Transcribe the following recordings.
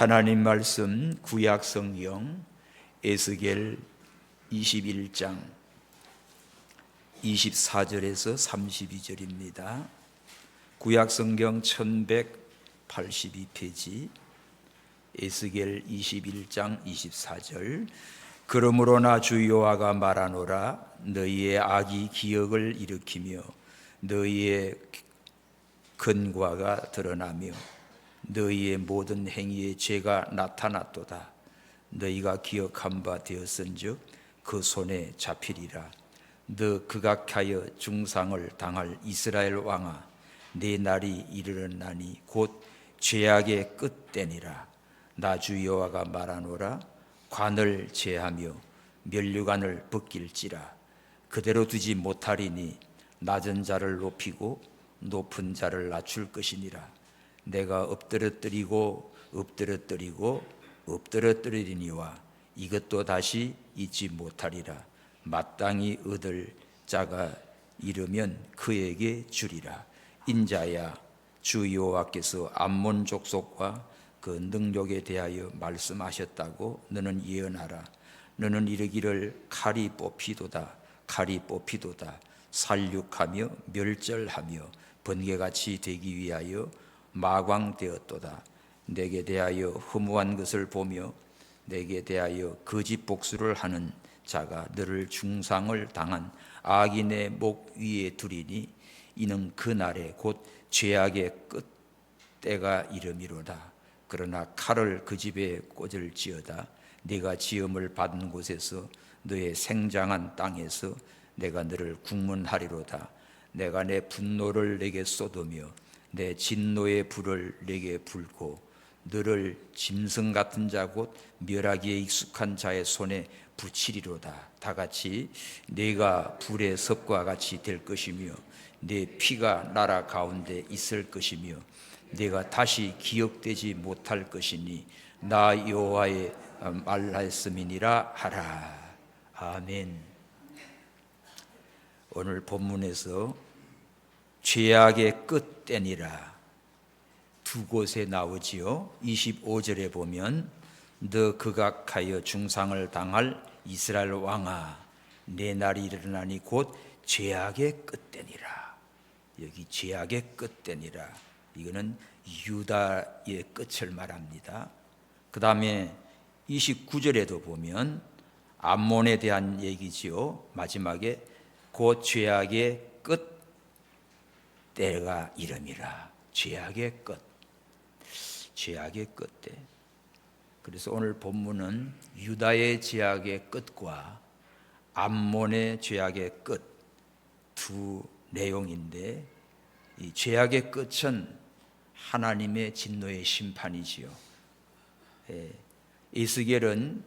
하나님 말씀 구약 성경 에스겔 21장 24절에서 32절입니다. 구약 성경 1182페이지 에스겔 21장 24절. 그러므로 나 주 여호와가 말하노라. 너희의 악이 기억을 일으키며 너희의 근과가 드러나며 너희의 모든 행위의 죄가 나타났도다. 너희가 기억한 바 되었은즉 그 손에 잡히리라. 너 극악하여 중상을 당할 이스라엘 왕아, 내 날이 이르렀나니 곧 죄악의 끝때니라. 나 주 여호와가 말하노라. 관을 제하며 면류관을 벗길지라. 그대로 두지 못하리니 낮은 자를 높이고 높은 자를 낮출 것이니라. 내가 엎드러뜨리고 엎드러뜨리니와 이것도 다시 잊지 못하리라. 마땅히 얻을 자가 이르면 그에게 주리라. 인자야, 주 여호와께서 암몬 족속과 그 능력에 대하여 말씀하셨다고 너는 예언하라. 너는 이르기를 칼이 뽑히도다, 칼이 뽑히도다. 살육하며 멸절하며 번개같이 되기 위하여 마광되었도다. 내게 대하여 허무한 것을 보며 내게 대하여 거짓 복수를 하는 자가 너를 중상을 당한 악인의 목 위에 두리니 이는 그날에 곧 죄악의 끝때가 이름이로다. 그러나 칼을 그 집에 꽂을지어다. 네가 지음을 받은 곳에서 너의 생장한 땅에서 내가 너를 국문하리로다. 내가 내 분노를 내게 쏟으며 내 진노의 불을 내게 불고 너를 짐승 같은 자 곧 멸하기에 익숙한 자의 손에 붙이리로다. 다같이 네가 불의 섭과 같이 될 것이며 네 피가 나라 가운데 있을 것이며 네가 다시 기억되지 못할 것이니 나 여호와의 말씀이니라 하라. 아멘. 오늘 본문에서 죄악의 끝때니라 두 곳에 나오지요. 25절에 보면 너 극악하여 중상을 당할 이스라엘 왕아, 내 날이 일어나니 곧 죄악의 끝때니라. 여기 죄악의 끝때니라, 이거는 유다의 끝을 말합니다. 그 다음에 29절에도 보면 암몬에 대한 얘기지요. 마지막에 곧 죄악의 끝때가 이름이라. 죄악의 끝, 죄악의 끝때. 그래서 오늘 본문은 유다의 죄악의 끝과 암몬의 죄악의 끝 두 내용인데, 이 죄악의 끝은 하나님의 진노의 심판이지요. 에스겔은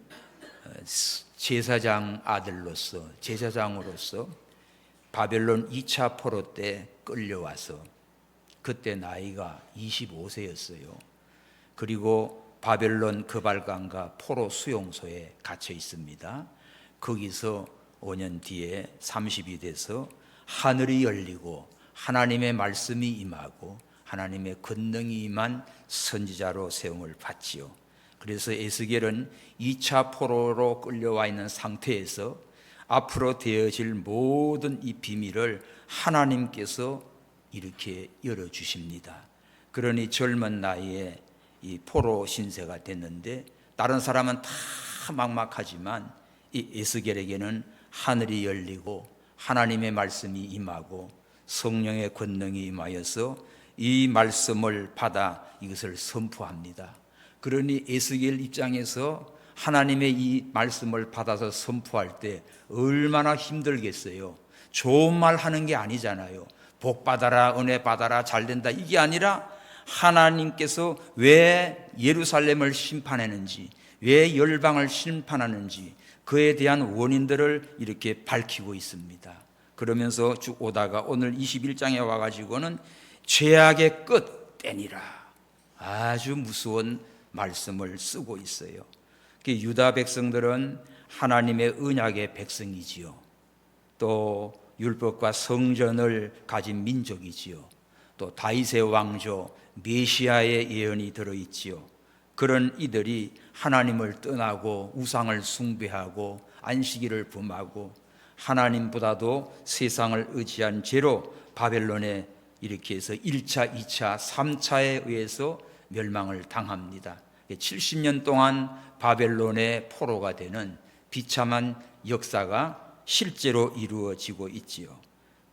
제사장 아들로서, 제사장으로서 바벨론 2차 포로 때 끌려와서 그때 나이가 25세였어요. 그리고 바벨론 그발강가 포로 수용소에 갇혀 있습니다. 거기서 5년 뒤에 30이 돼서 하늘이 열리고 하나님의 말씀이 임하고 하나님의 권능이 임한 선지자로 세움을 받지요. 그래서 에스겔은 2차 포로로 끌려와 있는 상태에서 앞으로 되어질 모든 이 비밀을 하나님께서 이렇게 열어주십니다. 그러니 젊은 나이에 이 포로 신세가 됐는데 다른 사람은 다 막막하지만 이 에스겔에게는 하늘이 열리고 하나님의 말씀이 임하고 성령의 권능이 임하여서 이 말씀을 받아 이것을 선포합니다. 그러니 에스겔 입장에서 하나님의 이 말씀을 받아서 선포할 때 얼마나 힘들겠어요. 좋은 말 하는 게 아니잖아요. 복 받아라, 은혜 받아라, 잘 된다, 이게 아니라 하나님께서 왜 예루살렘을 심판하는지, 왜 열방을 심판하는지 그에 대한 원인들을 이렇게 밝히고 있습니다. 그러면서 쭉 오다가 오늘 21장에 와가지고는 죄악의 끝때니라, 아주 무서운 말씀을 쓰고 있어요. 유다 백성들은 하나님의 언약의 백성이지요. 또 율법과 성전을 가진 민족이지요. 또 다윗의 왕조 메시아의 예언이 들어있지요. 그런 이들이 하나님을 떠나고 우상을 숭배하고 안식일을 범하고 하나님보다도 세상을 의지한 죄로 바벨론에 이렇게 해서 1차, 2차, 3차에 의해서 멸망을 당합니다. 70년 동안 바벨론의 포로가 되는 비참한 역사가 실제로 이루어지고 있지요.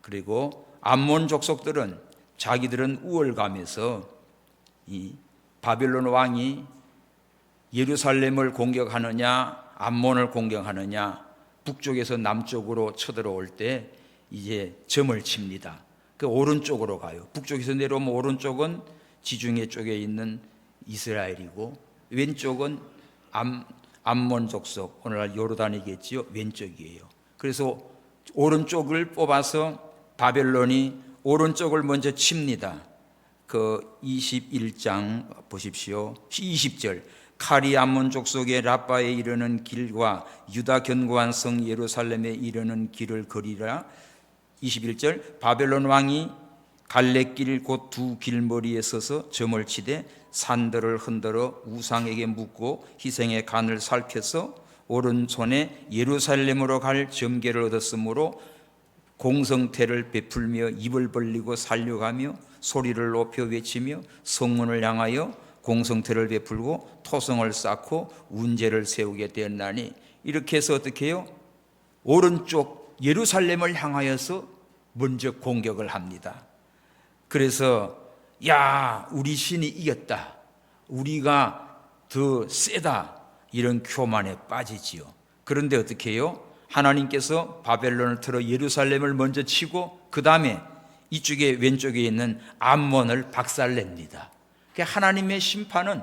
그리고 암몬 족속들은 자기들은 우월감에서 이 바벨론 왕이 예루살렘을 공격하느냐 암몬을 공격하느냐 북쪽에서 남쪽으로 쳐들어올 때 이제 점을 칩니다. 그 오른쪽으로 가요. 북쪽에서 내려오면 오른쪽은 지중해 쪽에 있는 이스라엘이고 왼쪽은 암몬 족속, 오늘날 요르단이겠지요. 왼쪽이에요. 그래서 오른쪽을 뽑아서 바벨론이 오른쪽을 먼저 칩니다. 그 21장 보십시오. 20절 칼이 암몬 족속의 라빠에 이르는 길과 유다 견고한 성 예루살렘에 이르는 길을 거리라. 21절 바벨론 왕이 갈래길 곧 두 길머리에 서서 점을 치되 산들을 흔들어 우상에게 묻고 희생의 간을 살펴서 오른손에 예루살렘으로 갈 점괘를 얻었으므로 공성태를 베풀며 입을 벌리고 살려가며 소리를 높여 외치며 성문을 향하여 공성태를 베풀고 토성을 쌓고 운제를 세우게 되었나니 이렇게 해서 어떻게 해요? 오른쪽 예루살렘을 향하여서 먼저 공격을 합니다. 그래서 야 우리 신이 이겼다, 우리가 더 세다, 이런 교만에 빠지지요. 그런데 어떻게 해요? 하나님께서 바벨론을 틀어 예루살렘을 먼저 치고 그 다음에 이쪽에 왼쪽에 있는 암몬을 박살냅니다. 하나님의 심판은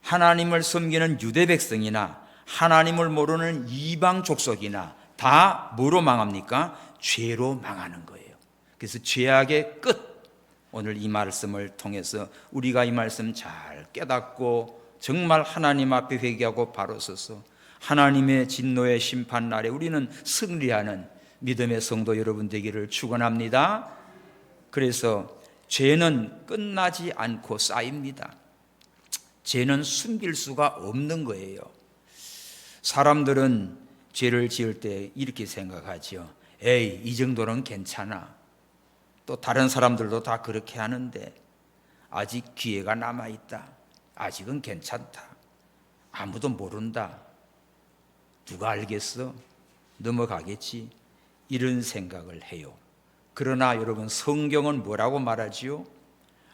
하나님을 섬기는 유대 백성이나 하나님을 모르는 이방 족속이나 다 뭐로 망합니까? 죄로 망하는 거예요. 그래서 죄악의 끝, 오늘 이 말씀을 통해서 우리가 이 말씀 잘 깨닫고 정말 하나님 앞에 회개하고 바로 서서 하나님의 진노의 심판 날에 우리는 승리하는 믿음의 성도 여러분 되기를 축원합니다. 그래서 죄는 끝나지 않고 쌓입니다. 죄는 숨길 수가 없는 거예요. 사람들은 죄를 지을 때 이렇게 생각하죠. 에이, 이 정도는 괜찮아. 또 다른 사람들도 다 그렇게 하는데 아직 기회가 남아있다. 아직은 괜찮다. 아무도 모른다. 누가 알겠어? 넘어가겠지. 이런 생각을 해요. 그러나 여러분, 성경은 뭐라고 말하지요?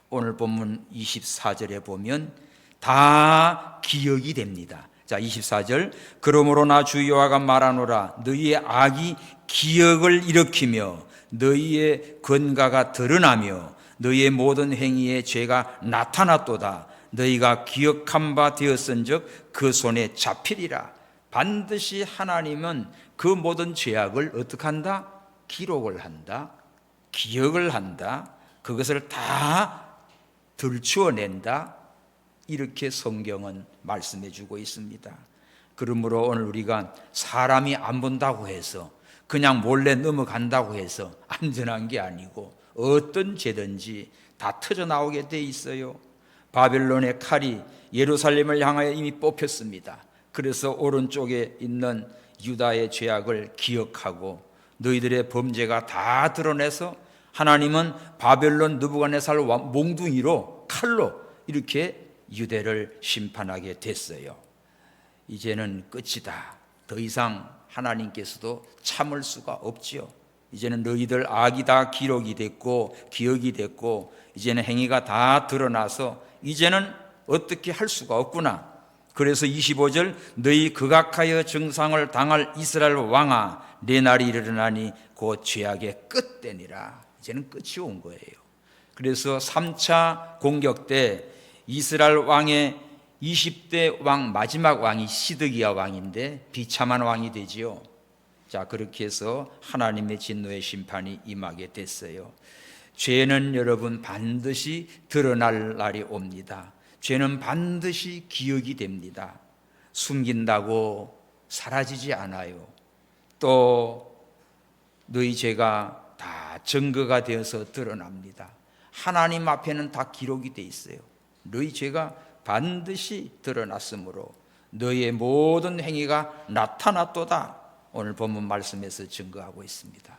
오늘 본문 24절에 보면 다 기억이 됩니다. 자, 24절 그러므로 나 주 여호와가 말하노라 너희의 악이 기억을 일으키며 너희의 건가가 드러나며 너희의 모든 행위의 죄가 나타났도다. 너희가 기억한 바 되었은즉 그 손에 잡히리라. 반드시 하나님은 그 모든 죄악을 어떻게 한다? 기록을 한다. 기억을 한다. 그것을 다 들추어낸다. 이렇게 성경은 말씀해 주고 있습니다. 그러므로 오늘 우리가 사람이 안 본다고 해서 그냥 몰래 넘어간다고 해서 안전한 게 아니고 어떤 죄든지 다 터져 나오게 돼 있어요. 바벨론의 칼이 예루살렘을 향하여 이미 뽑혔습니다. 그래서 오른쪽에 있는 유다의 죄악을 기억하고 너희들의 범죄가 다 드러내서 하나님은 바벨론 느부갓네살 몽둥이로 칼로 이렇게 유대를 심판하게 됐어요. 이제는 끝이다. 더 이상 하나님께서도 참을 수가 없지요. 이제는 너희들 악이 다 기록이 됐고 기억이 됐고 이제는 행위가 다 드러나서 이제는 어떻게 할 수가 없구나. 그래서 25절 너희 극악하여 정상을 당할 이스라엘 왕아 내 날이 이르나니 곧 죄악의 끝되니라. 이제는 끝이 온 거예요. 그래서 3차 공격 때 이스라엘 왕의 20대 왕 마지막 왕이 시드기야 왕인데 비참한 왕이 되지요. 자, 그렇게 해서 하나님의 진노의 심판이 임하게 됐어요. 죄는 여러분 반드시 드러날 날이 옵니다. 죄는 반드시 기억이 됩니다. 숨긴다고 사라지지 않아요. 또 너희 죄가 다 증거가 되어서 드러납니다. 하나님 앞에는 다 기록이 돼 있어요. 너희 죄가 반드시 드러났으므로 너희의 모든 행위가 나타났도다. 오늘 본문 말씀에서 증거하고 있습니다.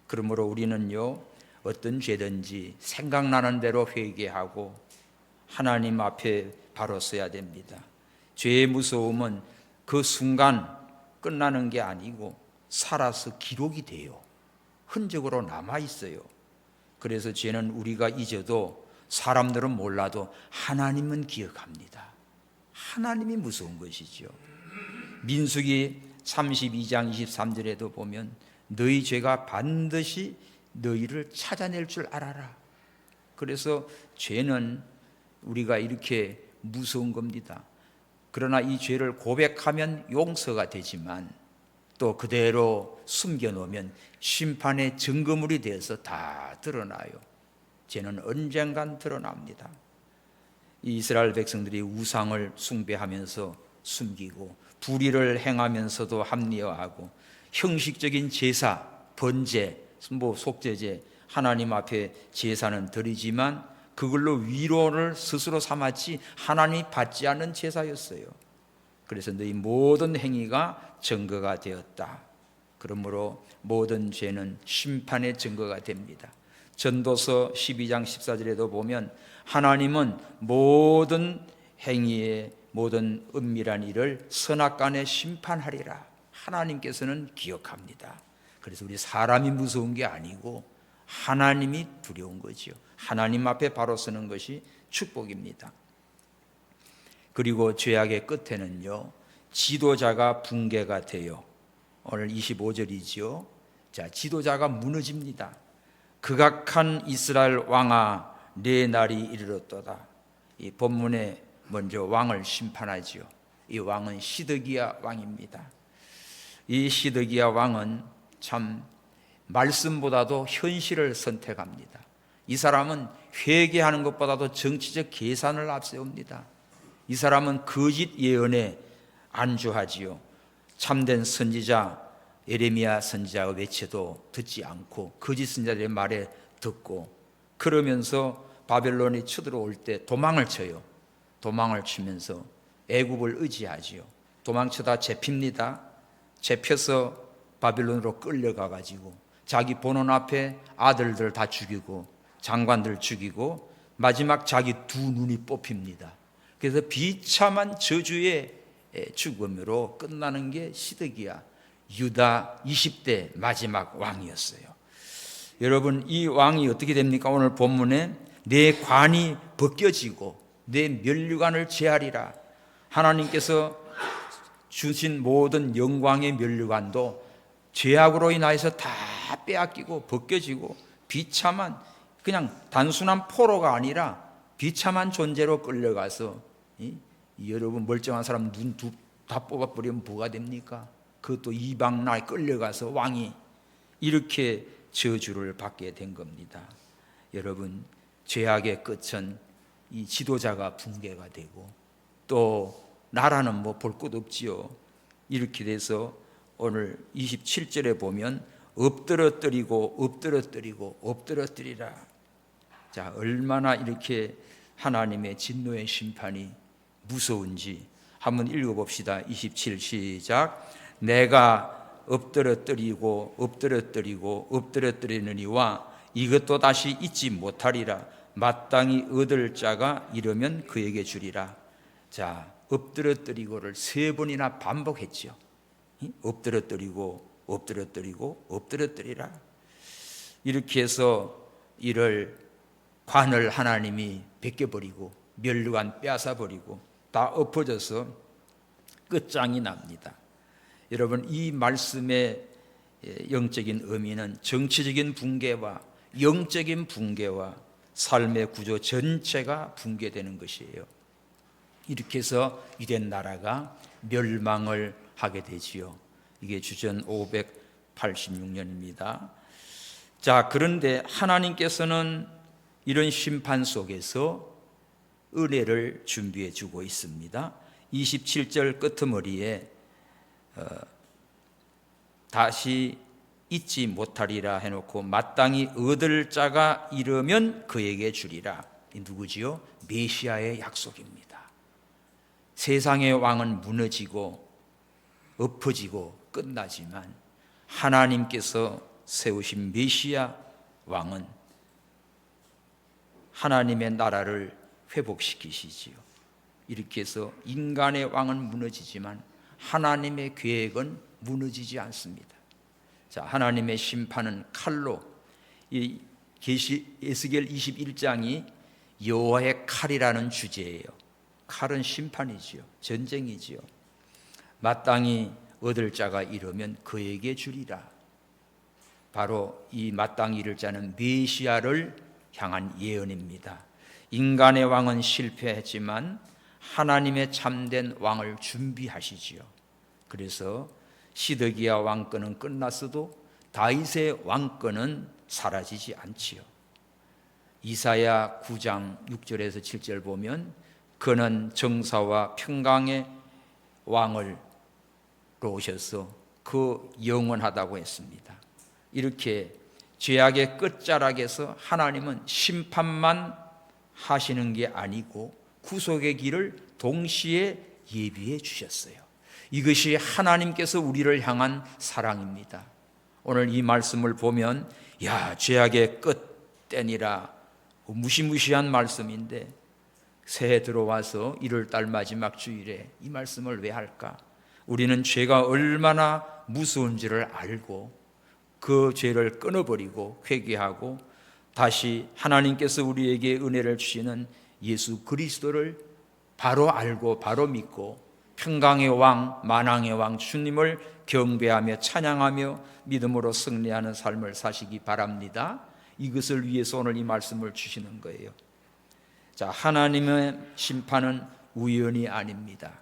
그러므로 우리는요, 어떤 죄든지 생각나는 대로 회개하고 하나님 앞에 바로 서야 됩니다. 죄의 무서움은 그 순간 끝나는 게 아니고 살아서 기록이 돼요. 흔적으로 남아 있어요. 그래서 죄는 우리가 잊어도 사람들은 몰라도 하나님은 기억합니다. 하나님이 무서운 것이죠. 민수기 32장 23절에도 보면 너희 죄가 반드시 너희를 찾아낼 줄 알아라. 그래서 죄는 우리가 이렇게 무서운 겁니다. 그러나 이 죄를 고백하면 용서가 되지만 또 그대로 숨겨놓으면 심판의 증거물이 되어서 다 드러나요. 죄는 언젠간 드러납니다. 이스라엘 백성들이 우상을 숭배하면서 숨기고 불의를 행하면서도 합리화하고 형식적인 제사, 번제, 속죄제, 하나님 앞에 제사는 드리지만 그걸로 위로를 스스로 삼았지 하나님이 받지 않는 제사였어요. 그래서 너희 모든 행위가 증거가 되었다. 그러므로 모든 죄는 심판의 증거가 됩니다. 전도서 12장 14절에도 보면 하나님은 모든 행위의 모든 은밀한 일을 선악간에 심판하리라. 하나님께서는 기억합니다. 그래서 우리 사람이 무서운 게 아니고 하나님이 두려운 거지요. 하나님 앞에 바로 서는 것이 축복입니다. 그리고 죄악의 끝에는요, 지도자가 붕괴가 돼요. 오늘 25절이지요. 자, 지도자가 무너집니다. 극악한 이스라엘 왕아, 내 날이 이르렀도다. 이 본문에 먼저 왕을 심판하지요. 이 왕은 시드기야 왕입니다. 이 시드기야 왕은 참 말씀보다도 현실을 선택합니다. 이 사람은 회개하는 것보다도 정치적 계산을 앞세웁니다. 이 사람은 거짓 예언에 안주하지요. 참된 선지자 예레미야 선지자가 외쳐도 듣지 않고 거짓 선지자들의 말에 듣고, 그러면서 바벨론이 쳐들어올 때 도망을 쳐요. 도망을 치면서 애굽을 의지하지요. 도망쳐다 잡힙니다. 잡혀서 바벨론으로 끌려가 가지고 자기 본원 앞에 아들들 다 죽이고 장관들 죽이고 마지막 자기 두 눈이 뽑힙니다. 그래서 비참한 저주의 죽음으로 끝나는 게 시드기야 유다 20대 마지막 왕이었어요. 여러분, 이 왕이 어떻게 됩니까? 오늘 본문에 내 관이 벗겨지고 내 면류관을 제하리라. 하나님께서 주신 모든 영광의 면류관도 죄악으로 인하여서 다 빼앗기고 벗겨지고 비참한, 그냥 단순한 포로가 아니라 비참한 존재로 끌려가서 여러분, 멀쩡한 사람 눈 다 뽑아버리면 뭐가 됩니까? 그것도 이방 나라에 끌려가서 왕이 이렇게 저주를 받게 된 겁니다. 여러분, 죄악의 끝은 이 지도자가 붕괴가 되고 또 나라는 뭐 볼 것 없지요. 이렇게 돼서 오늘 27절에 보면 엎드러뜨리고 엎드러뜨리고 엎드러뜨리라. 자, 얼마나 이렇게 하나님의 진노의 심판이 무서운지 한번 읽어봅시다. 27 시작. 내가 엎드러뜨리고 엎드러뜨리고 엎드러뜨리느니와 이것도 다시 잊지 못하리라. 마땅히 얻을 자가 이르면 그에게 주리라. 자, 엎드러뜨리고를 3번이나 반복했죠. 엎드러뜨리고 엎드러뜨리고 엎드러뜨리라. 이렇게 해서 이를 관을 하나님이 벗겨버리고 면류관 빼앗아버리고 다 엎어져서 끝장이 납니다. 여러분, 이 말씀의 영적인 의미는 정치적인 붕괴와 영적인 붕괴와 삶의 구조 전체가 붕괴되는 것이에요. 이렇게 해서 유대 나라가 멸망을 하게 되지요. 이게 주전 586년입니다. 자, 그런데 하나님께서는 이런 심판 속에서 은혜를 준비해 주고 있습니다. 27절 끄트머리에 다시 잊지 못하리라 해놓고 마땅히 얻을 자가 이르면 그에게 주리라. 이 누구지요? 메시아의 약속입니다. 세상의 왕은 무너지고 엎어지고 끝나지만 하나님께서 세우신 메시아 왕은 하나님의 나라를 회복시키시지요. 이렇게 해서 인간의 왕은 무너지지만 하나님의 계획은 무너지지 않습니다. 자, 하나님의 심판은 칼로, 이 에스겔 21장이 여호와의 칼이라는 주제예요. 칼은 심판이지요. 전쟁이지요. 마땅히 얻을 자가 이르면 그에게 주리라. 바로 이 마땅히 이를 자는 메시아를 향한 예언입니다. 인간의 왕은 실패했지만 하나님의 참된 왕을 준비하시지요. 그래서 시드기야 왕권은 끝났어도 다윗의 왕권은 사라지지 않지요. 이사야 9장 6절에서 7절 보면 그는 정사와 평강의 왕을 오셔서 그 영원하다고 했습니다. 이렇게 죄악의 끝자락에서 하나님은 심판만 하시는 게 아니고 구속의 길을 동시에 예비해 주셨어요. 이것이 하나님께서 우리를 향한 사랑입니다. 오늘 이 말씀을 보면 죄악의 끝때니라 무시무시한 말씀인데 새해 들어와서 1월달 마지막 주일에 이 말씀을 왜 할까? 우리는 죄가 얼마나 무서운지를 알고 그 죄를 끊어버리고 회개하고 다시 하나님께서 우리에게 은혜를 주시는 예수 그리스도를 바로 알고 바로 믿고 평강의 왕, 만왕의 왕 주님을 경배하며 찬양하며 믿음으로 승리하는 삶을 사시기 바랍니다. 이것을 위해서 오늘 이 말씀을 주시는 거예요. 자, 하나님의 심판은 우연이 아닙니다.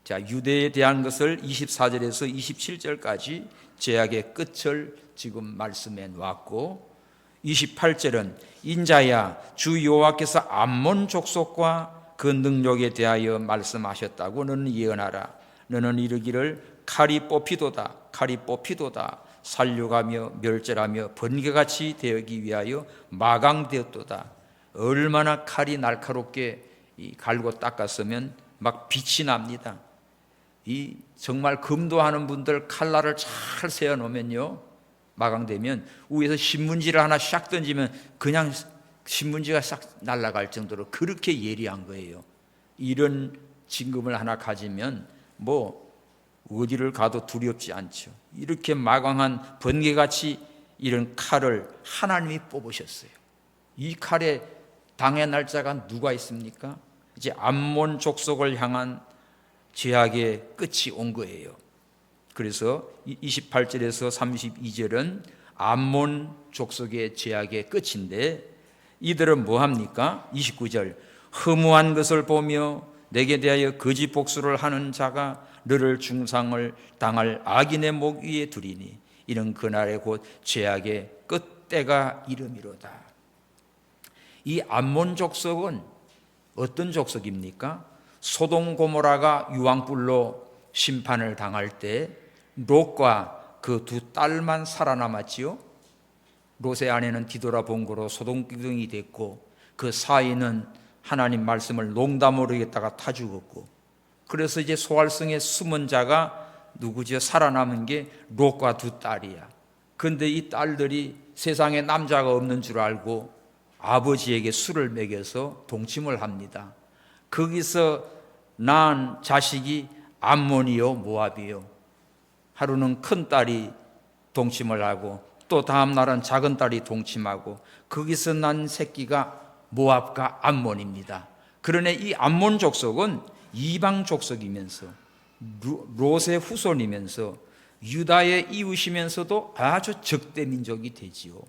자, 유대에 대한 것을 24절에서 27절까지 죄악의 끝을 지금 말씀해 놓았고 28절은 인자야 주 여호와께서 암몬 족속과 그 능력에 대하여 말씀하셨다고 너는 예언하라. 너는 이르기를 칼이 뽑히도다 칼이 뽑히도다 살려가며 멸절하며 번개같이 되기 위하여 마강되었도다. 얼마나 칼이 날카롭게 갈고 닦았으면 막 빛이 납니다. 이 정말 금도하는 분들 칼날을 잘 세워 놓으면요 마강되면 위에서 신문지를 하나 샥 던지면 그냥 신문지가 싹 날아갈 정도로 그렇게 예리한 거예요. 이런 진금을 하나 가지면 뭐 어디를 가도 두렵지 않죠. 이렇게 마강한 번개같이 이런 칼을 하나님이 뽑으셨어요. 이 칼에 당의 날짜가 누가 있습니까? 이제 암몬 족속을 향한 죄악의 끝이 온 거예요. 그래서 28절에서 32절은 암몬 족속의 죄악의 끝인데 이들은 뭐합니까? 29절 허무한 것을 보며 내게 대하여 거짓 복수를 하는 자가 너를 중상을 당할 악인의 목 위에 두리니 이는 그날의 곧 죄악의 끝때가 이름이로다. 이 암몬 족속은 어떤 족속입니까? 소돔 고모라가 유황불로 심판을 당할 때 롯과 그 두 딸만 살아남았지요. 롯의 아내는 뒤돌아본 거로 소돔기둥이 됐고 그 사이는 하나님 말씀을 농담으로 했다가 타 죽었고 그래서 이제 소활성에 숨은 자가 누구죠? 살아남은 게 롯과 두 딸이야. 그런데 이 딸들이 세상에 남자가 없는 줄 알고 아버지에게 술을 먹여서 동침을 합니다. 거기서 낳은 자식이 암몬이요 모압이요. 하루는 큰 딸이 동침을 하고 또 다음 날은 작은 딸이 동침하고 거기서 난 새끼가 모압과 암몬입니다. 그러나 이 암몬 족속은 이방 족속이면서 롯의 후손이면서 유다의 이웃이면서도 아주 적대 민족이 되지요.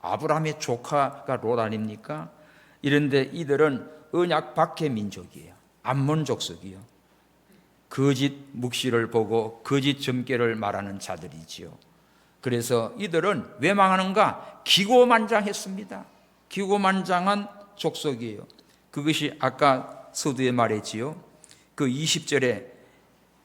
아브라함의 조카가 롯 아닙니까? 이런데 이들은 언약 밖의 민족이에요. 암몬 족속이요. 거짓 묵시를 보고 거짓 점괘를 말하는 자들이지요. 그래서 이들은 왜 망하는가? 기고만장했습니다. 기고만장한 족속이에요. 그것이 아까 서두에 말했지요. 그 20절에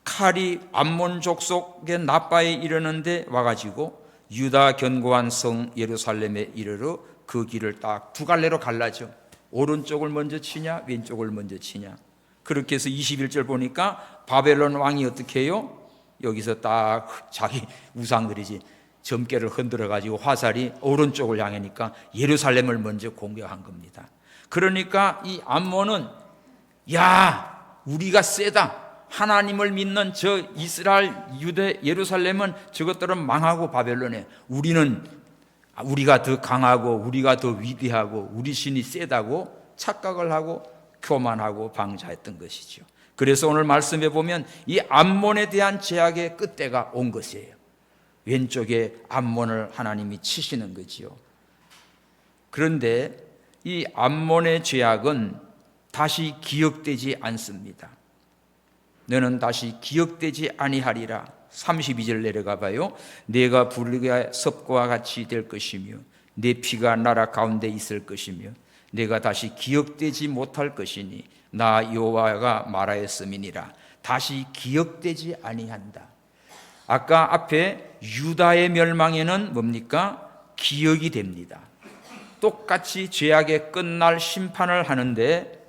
칼이 암몬 족속의 나빠에 이르는데 와가지고 유다 견고한 성 예루살렘에 이르러 그 길을 딱 두 갈래로 갈라져. 오른쪽을 먼저 치냐 왼쪽을 먼저 치냐. 그렇게 해서 21절 보니까 바벨론 왕이 어떻게 해요? 여기서 딱 자기 우상들이지 점괘를 흔들어 가지고 화살이 오른쪽을 향하니까 예루살렘을 먼저 공격한 겁니다. 그러니까 이 암몬은 야, 우리가 세다. 하나님을 믿는 저 이스라엘, 유대, 예루살렘은 저것들은 망하고 바벨론에 우리가 더 강하고 우리가 더 위대하고 우리 신이 세다고 착각을 하고 교만하고 방자했던 것이죠. 그래서 오늘 말씀해 보면 이 암몬에 대한 제약의 끝대가 온 것이에요. 왼쪽에 암몬을 하나님이 치시는 거지요. 그런데 이 암몬의 죄악은 다시 기억되지 않습니다. 너는 다시 기억되지 아니하리라. 32절 내려가 봐요. 내가 불과 섭과 같이 될 것이며 내 피가 나라 가운데 있을 것이며 내가 다시 기억되지 못할 것이니 나 여호와가 말하였음이니라. 다시 기억되지 아니한다. 아까 앞에 유다의 멸망에는 뭡니까? 기억이 됩니다. 똑같이 죄악의 끝날 심판을 하는데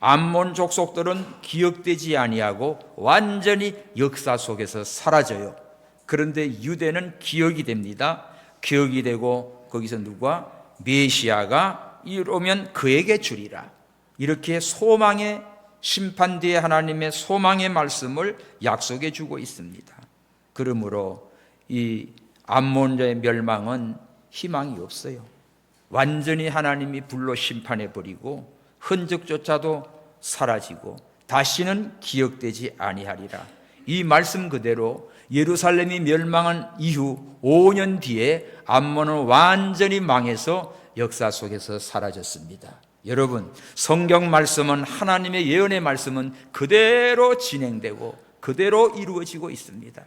암몬 족속들은 기억되지 아니하고 완전히 역사 속에서 사라져요. 그런데 유대는 기억이 됩니다. 기억이 되고 거기서 누가? 메시아가 이르면 그에게 주리라. 이렇게 소망의 심판 뒤에 하나님의 소망의 말씀을 약속해 주고 있습니다. 그러므로 이 암몬의 멸망은 희망이 없어요. 완전히 하나님이 불로 심판해 버리고 흔적조차도 사라지고 다시는 기억되지 아니하리라. 이 말씀 그대로 예루살렘이 멸망한 이후 5년 뒤에 암몬은 완전히 망해서 역사 속에서 사라졌습니다. 여러분, 성경 말씀은 하나님의 예언의 말씀은 그대로 진행되고 그대로 이루어지고 있습니다.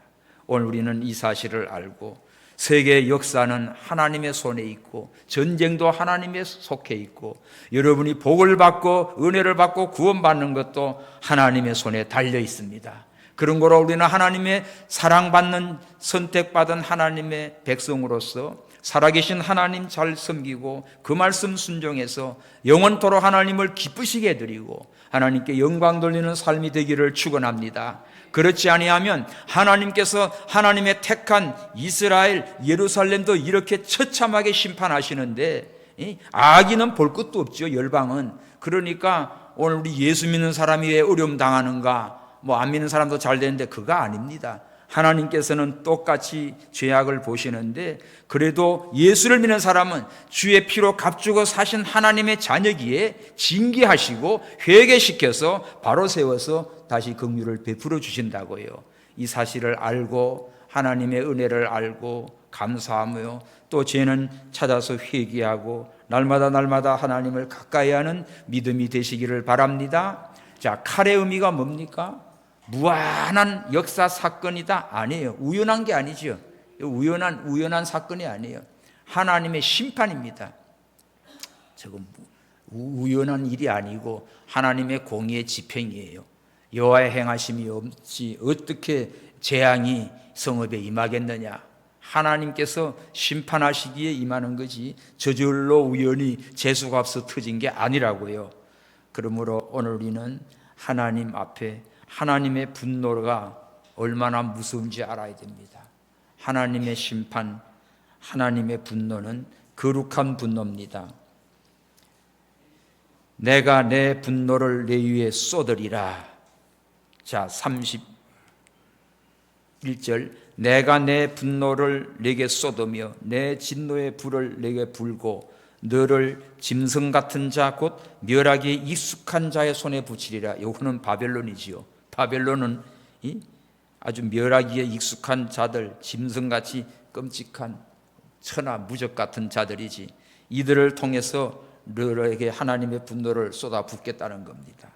오늘 우리는 이 사실을 알고 세계 역사는 하나님의 손에 있고 전쟁도 하나님의 속해 있고 여러분이 복을 받고 은혜를 받고 구원받는 것도 하나님의 손에 달려 있습니다. 그런 거로 우리는 하나님의 사랑받는 선택받은 하나님의 백성으로서 살아계신 하나님 잘 섬기고 그 말씀 순종해서 영원토록 하나님을 기쁘시게 해드리고 하나님께 영광 돌리는 삶이 되기를 축원합니다. 그렇지 아니하면 하나님께서 하나님의 택한 이스라엘 예루살렘도 이렇게 처참하게 심판하시는데 악인은 볼 것도 없죠. 열방은. 그러니까 오늘 우리 예수 믿는 사람이 왜 어려움 당하는가, 뭐 안 믿는 사람도 잘 되는데 그거 아닙니다. 하나님께서는 똑같이 죄악을 보시는데 그래도 예수를 믿는 사람은 주의 피로 값주고 사신 하나님의 자녀기에 징계하시고 회개시켜서 바로 세워서 다시 긍휼을 베풀어 주신다고요. 이 사실을 알고 하나님의 은혜를 알고 감사하며 또 죄는 찾아서 회개하고 날마다 하나님을 가까이 하는 믿음이 되시기를 바랍니다. 자, 칼의 의미가 뭡니까? 무한한 역사 사건이다? 아니에요. 우연한 게 아니죠. 우연한 사건이 아니에요. 하나님의 심판입니다. 저건 우연한 일이 아니고 하나님의 공의의 집행이에요. 여호와의 행하심이 없이 어떻게 재앙이 성읍에 임하겠느냐? 하나님께서 심판하시기에 임하는 거지 저절로 우연히 재수가 없어 터진 게 아니라고요. 그러므로 오늘 우리는 하나님 앞에 하나님의 분노가 얼마나 무서운지 알아야 됩니다. 하나님의 심판, 하나님의 분노는 거룩한 분노입니다. 내가 내 분노를 내 위에 쏟으리라. 자, 31절 내가 내 분노를 내게 쏟으며 내 진노의 불을 내게 불고 너를 짐승 같은 자 곧 멸하기에 익숙한 자의 손에 붙이리라. 요거는 바벨론이지요. 바벨론은 아주 멸하기에 익숙한 자들, 짐승같이 끔찍한 천하 무적 같은 자들이지. 이들을 통해서 너에게 하나님의 분노를 쏟아붓겠다는 겁니다.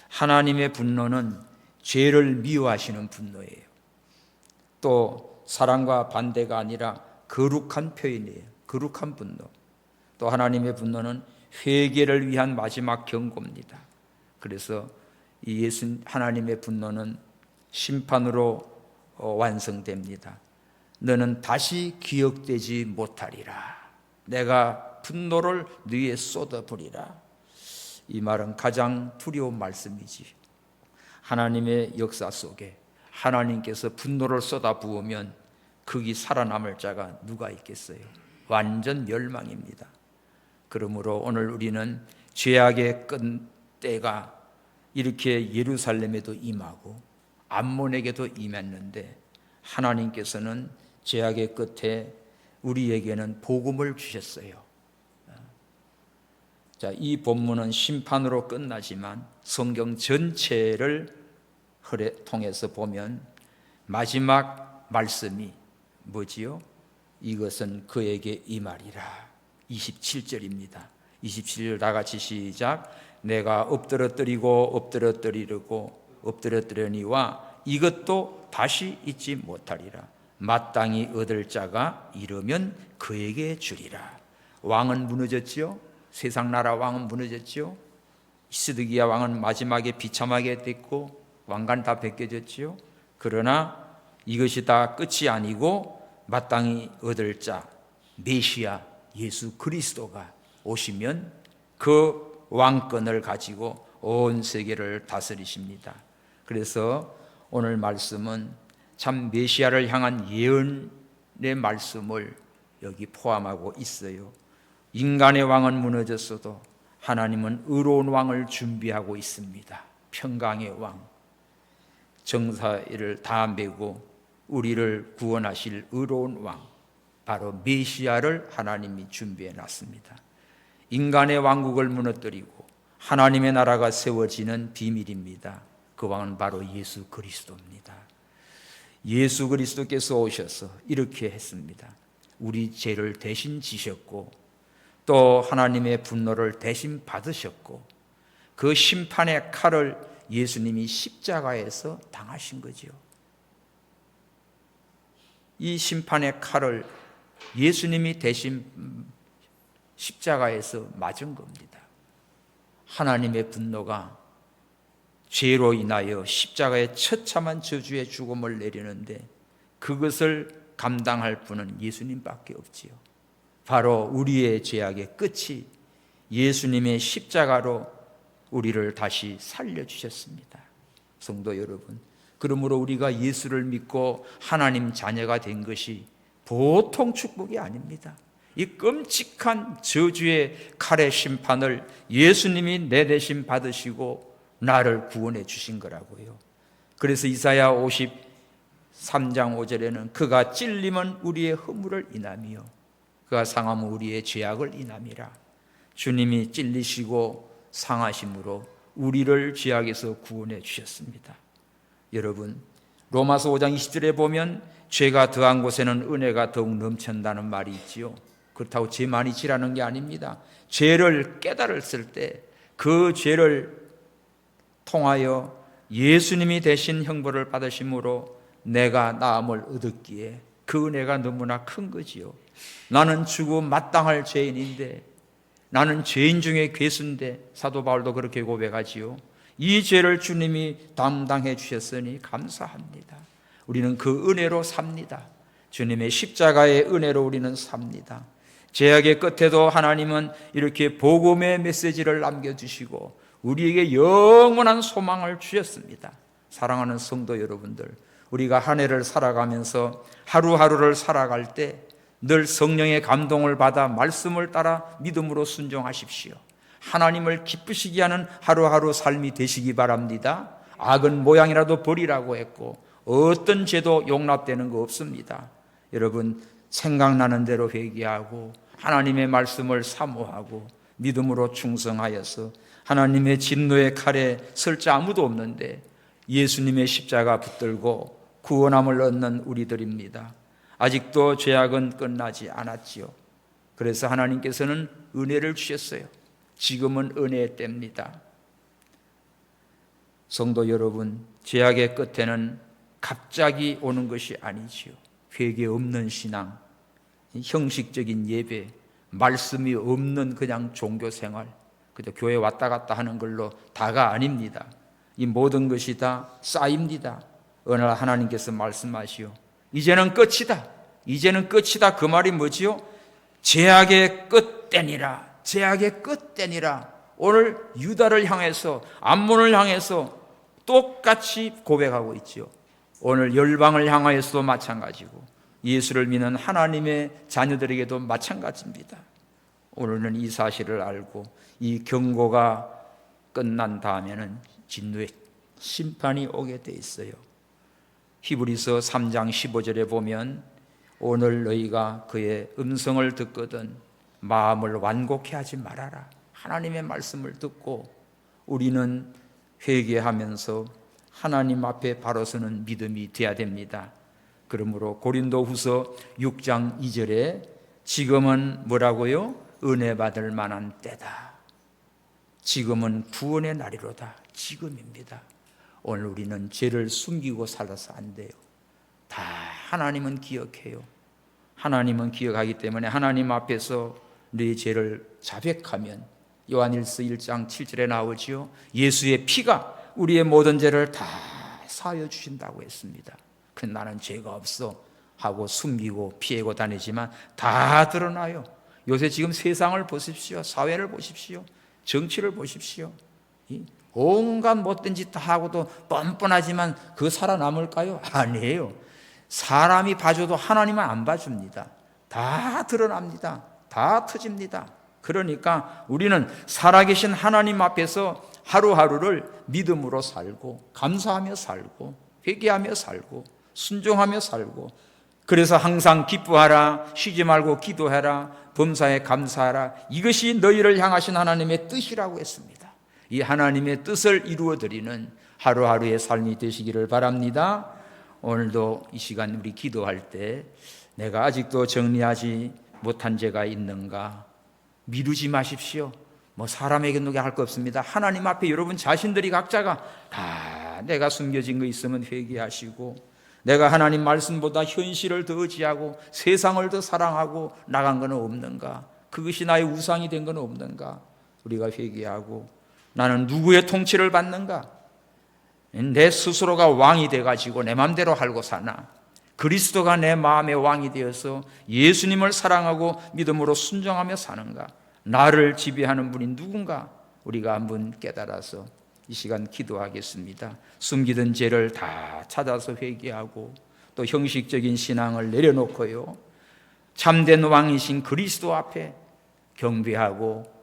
하나님의 분노는 죄를 미워하시는 분노예요. 또 사랑과 반대가 아니라 거룩한 표현이에요. 거룩한 분노. 또 하나님의 분노는 회개를 위한 마지막 경고입니다. 그래서 이 하나님의 분노는 심판으로 완성됩니다. 너는 다시 기억되지 못하리라. 내가 분노를 너희에 쏟아부리라. 이 말은 가장 두려운 말씀이지. 하나님의 역사 속에 하나님께서 분노를 쏟아부으면 거기 살아남을 자가 누가 있겠어요? 완전 멸망입니다. 그러므로 오늘 우리는 죄악의 끝때가 이렇게 예루살렘에도 임하고 암몬에게도 임했는데 하나님께서는 죄악의 끝에 우리에게는 복음을 주셨어요. 자, 이 본문은 심판으로 끝나지만 성경 전체를 통해서 보면 마지막 말씀이 뭐지요? 이것은 그에게 임하리라. 27절입니다. 27절 다 같이 시작. 내가 엎드러뜨리려니와 이것도 다시 잊지 못하리라. 마땅히 얻을 자가 이르면 그에게 주리라. 왕은 무너졌지요. 세상 나라 왕은 무너졌지요. 시드기야 왕은 마지막에 비참하게 됐고 왕관 다 벗겨졌지요. 그러나 이것이 다 끝이 아니고 마땅히 얻을 자 메시아 예수 그리스도가 오시면 그 왕권을 가지고 온 세계를 다스리십니다. 그래서 오늘 말씀은 참 메시아를 향한 예언의 말씀을 여기 포함하고 있어요. 인간의 왕은 무너졌어도 하나님은 의로운 왕을 준비하고 있습니다. 평강의 왕, 정사를 다 메고 우리를 구원하실 의로운 왕, 바로 메시아를 하나님이 준비해 놨습니다. 인간의 왕국을 무너뜨리고 하나님의 나라가 세워지는 비밀입니다. 그 왕은 바로 예수 그리스도입니다. 예수 그리스도께서 오셔서 이렇게 했습니다. 우리 죄를 대신 지셨고 또 하나님의 분노를 대신 받으셨고 그 심판의 칼을 예수님이 십자가에서 당하신 거지요. 이 심판의 칼을 예수님이 대신 십자가에서 맞은 겁니다. 하나님의 분노가 죄로 인하여 십자가의 처참한 저주의 죽음을 내리는데 그것을 감당할 분은 예수님밖에 없지요. 바로 우리의 죄악의 끝이 예수님의 십자가로 우리를 다시 살려주셨습니다. 성도 여러분, 그러므로 우리가 예수를 믿고 하나님 자녀가 된 것이 보통 축복이 아닙니다. 이 끔찍한 저주의 칼의 심판을 예수님이 내 대신 받으시고 나를 구원해 주신 거라고요. 그래서 이사야 53장 5절에는 그가 찔림은 우리의 허물을 인하며 그가 상함은 우리의 죄악을 인함이라. 주님이 찔리시고 상하심으로 우리를 죄악에서 구원해 주셨습니다. 여러분, 로마서 5장 20절에 보면 죄가 더한 곳에는 은혜가 더욱 넘친다는 말이 있지요. 그렇다고 죄 많이 지라는 게 아닙니다. 죄를 깨달았을 때 그 죄를 통하여 예수님이 대신 형벌을 받으심으로 내가 나음을 얻었기에 그 은혜가 너무나 큰 거지요. 나는 죽음 마땅할 죄인인데, 나는 죄인 중에 괴수인데, 사도 바울도 그렇게 고백하지요. 이 죄를 주님이 담당해 주셨으니 감사합니다. 우리는 그 은혜로 삽니다. 주님의 십자가의 은혜로 우리는 삽니다. 죄악의 끝에도 하나님은 이렇게 복음의 메시지를 남겨주시고 우리에게 영원한 소망을 주셨습니다. 사랑하는 성도 여러분들, 우리가 한 해를 살아가면서 하루하루를 살아갈 때 늘 성령의 감동을 받아 말씀을 따라 믿음으로 순종하십시오. 하나님을 기쁘시게 하는 하루하루 삶이 되시기 바랍니다. 악은 모양이라도 버리라고 했고 어떤 죄도 용납되는 거 없습니다. 여러분, 생각나는 대로 회개하고 하나님의 말씀을 사모하고 믿음으로 충성하여서 하나님의 진노의 칼에 설 자 아무도 없는데 예수님의 십자가 붙들고 구원함을 얻는 우리들입니다. 아직도 죄악은 끝나지 않았지요. 그래서 하나님께서는 은혜를 주셨어요. 지금은 은혜의 때입니다. 성도 여러분, 죄악의 끝에는 갑자기 오는 것이 아니지요. 회개 없는 신앙, 형식적인 예배, 말씀이 없는 그냥 종교생활, 그저 교회 왔다 갔다 하는 걸로 다가 아닙니다. 이 모든 것이 다 쌓입니다. 어느 날 하나님께서 말씀하시오. 이제는 끝이다. 이제는 끝이다. 그 말이 뭐지요? 죄악의 끝때니라. 죄악의 끝때니라. 오늘 유다를 향해서, 암몬을 향해서 똑같이 고백하고 있지요. 오늘 열방을 향하여서도 마찬가지고 예수를 믿는 하나님의 자녀들에게도 마찬가지입니다. 오늘은 이 사실을 알고 이 경고가 끝난 다음에는 진노의 심판이 오게 돼 있어요. 히브리서 3장 15절에 보면 오늘 너희가 그의 음성을 듣거든 마음을 완곡해 하지 말아라. 하나님의 말씀을 듣고 우리는 회개하면서 하나님 앞에 바로 서는 믿음이 되어야 됩니다. 그러므로 고린도후서 6장 2절에 지금은 뭐라고요? 은혜 받을 만한 때다. 지금은 구원의 날이로다. 지금입니다. 오늘 우리는 죄를 숨기고 살아서 안 돼요. 다 하나님은 기억해요. 하나님은 기억하기 때문에 하나님 앞에서 네 죄를 자백하면 요한일서 1장 7절에 나오지요. 예수의 피가 우리의 모든 죄를 다 사하여 주신다고 했습니다. 그 나는 죄가 없어 하고 숨기고 피하고 다니지만 다 드러나요. 요새 지금 세상을 보십시오. 사회를 보십시오. 정치를 보십시오. 온갖 못된 짓 다 하고도 뻔뻔하지만 그 살아남을까요? 아니에요. 사람이 봐줘도 하나님은 안 봐줍니다. 다 드러납니다. 다 터집니다. 그러니까 우리는 살아계신 하나님 앞에서 하루하루를 믿음으로 살고 감사하며 살고 회개하며 살고 순종하며 살고, 그래서 항상 기뻐하라, 쉬지 말고 기도하라, 범사에 감사하라. 이것이 너희를 향하신 하나님의 뜻이라고 했습니다. 이 하나님의 뜻을 이루어드리는 하루하루의 삶이 되시기를 바랍니다. 오늘도 이 시간 우리 기도할 때 내가 아직도 정리하지 못한 죄가 있는가 미루지 마십시오. 뭐 사람에게 누가 할 거 없습니다. 하나님 앞에 여러분 자신들이 각자가 다 내가 숨겨진 거 있으면 회개하시고, 내가 하나님 말씀보다 현실을 더 의지하고 세상을 더 사랑하고 나간 건 없는가, 그것이 나의 우상이 된 건 없는가, 우리가 회개하고 나는 누구의 통치를 받는가, 내 스스로가 왕이 돼가지고 내 마음대로 하고 사나 그리스도가 내 마음의 왕이 되어서 예수님을 사랑하고 믿음으로 순종하며 사는가, 나를 지배하는 분이 누군가 우리가 한번 깨달아서 이 시간 기도하겠습니다. 숨기던 죄를 다 찾아서 회개하고 또 형식적인 신앙을 내려놓고요, 참된 왕이신 그리스도 앞에 경배하고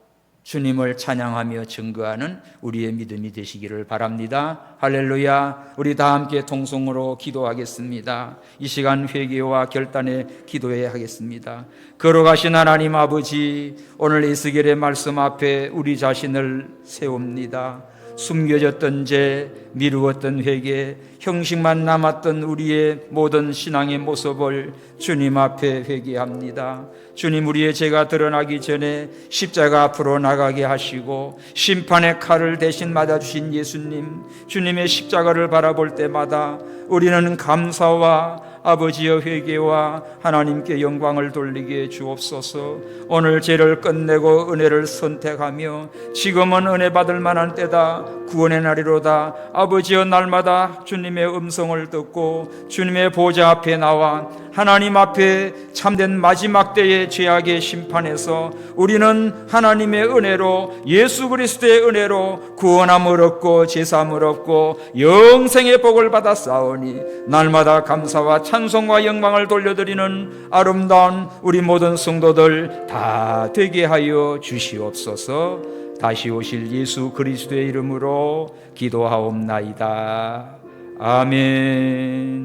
주님을 찬양하며 증거하는 우리의 믿음이 되시기를 바랍니다. 할렐루야. 우리 다 함께 통성으로 기도하겠습니다. 이 시간 회개와 결단의 기도해야 하겠습니다. 걸어가신 하나님 아버지, 오늘 에스겔의 말씀 앞에 우리 자신을 세웁니다. 숨겨졌던 죄, 미루었던 회개, 형식만 남았던 우리의 모든 신앙의 모습을 주님 앞에 회개합니다. 주님, 우리의 죄가 드러나기 전에 십자가 앞으로 나가게 하시고 심판의 칼을 대신 맞아주신 예수님, 주님의 십자가를 바라볼 때마다 우리는 감사와 아버지의 회개와 하나님께 영광을 돌리게 주옵소서. 오늘 죄를 끝내고 은혜를 선택하며 지금은 은혜 받을 만한 때다, 구원의 날이로다. 아버지여, 날마다 주님의 음성을 듣고 주님의 보좌 앞에 나와 하나님 앞에 참된 마지막 때의 죄악의 심판에서 우리는 하나님의 은혜로, 예수 그리스도의 은혜로 구원함을 얻고 제사함을 얻고 영생의 복을 받아 싸우니 날마다 감사와 찬송과 영광을 돌려드리는 아름다운 우리 모든 성도들 다 되게 하여 주시옵소서. 다시 오실 예수 그리스도의 이름으로 기도하옵나이다. 아멘.